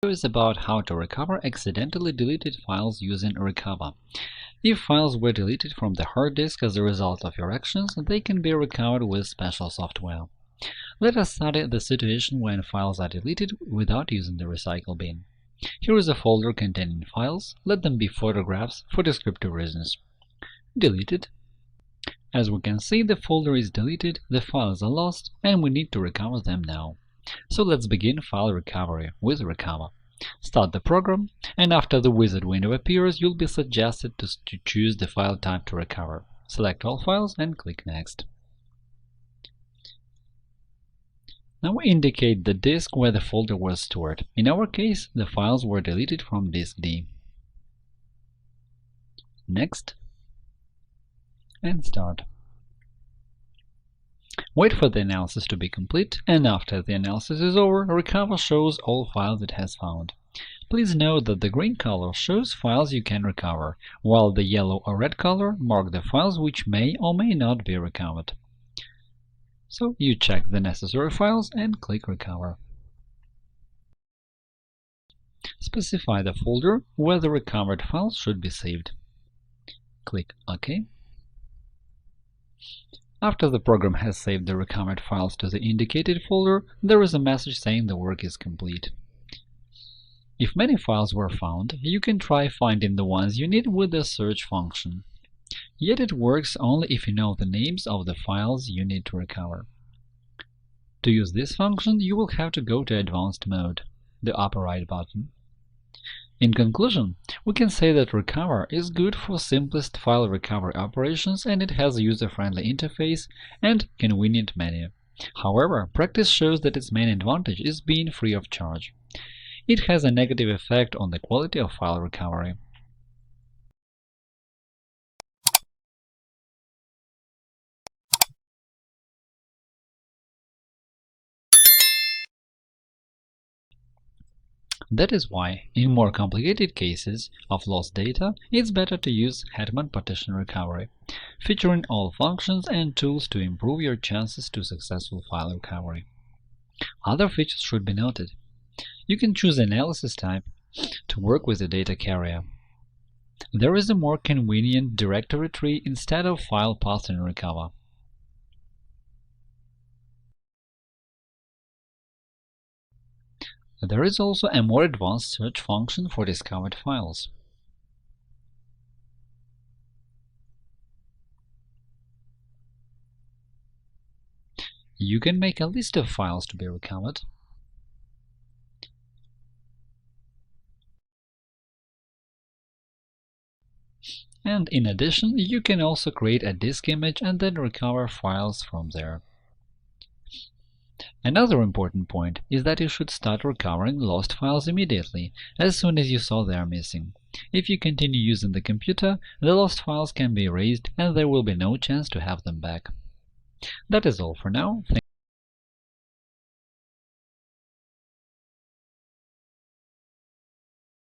Is about how to recover accidentally deleted files using Recuva. If files were deleted from the hard disk as a result of your actions, they can be recovered with special software. Let us study the situation when files are deleted without using the recycle bin. Here is a folder containing files. Let them be photographs for descriptive reasons. Deleted. As we can see, the folder is deleted, the files are lost, and we need to recover them now. So let's begin file recovery with Recuva. Start the program, and after the wizard window appears, you'll be suggested to choose the file type to recover. Select all files and click Next. Now we indicate the disk where the folder was stored. In our case, the files were deleted from disk D. Next, and Start. Wait for the analysis to be complete, and after the analysis is over, Recuva shows all files it has found. Please note that the green color shows files you can recover, while the yellow or red color mark the files which may or may not be recovered. So you check the necessary files and click Recover. Specify the folder where the recovered files should be saved. Click OK. After the program has saved the recovered files to the indicated folder, there is a message saying the work is complete. If many files were found, you can try finding the ones you need with the search function. Yet it works only if you know the names of the files you need to recover. To use this function, you will have to go to Advanced mode, the upper right button. In conclusion, we can say that Recuva is good for simplest file recovery operations, and it has a user-friendly interface and convenient menu. However, practice shows that its main advantage is being free of charge. It has a negative effect on the quality of file recovery. That is why, in more complicated cases of lost data, it's better to use Hetman Partition Recovery, featuring all functions and tools to improve your chances to successful file recovery. Other features should be noted. You can choose analysis type to work with the data carrier. There is a more convenient directory tree instead of file path in Recuva. There is also a more advanced search function for discovered files. You can make a list of files to be recovered. And in addition, you can also create a disk image and then recover files from there. Another important point is that you should start recovering lost files immediately, as soon as you saw they are missing. If you continue using the computer, the lost files can be erased and there will be no chance to have them back. That is all for now.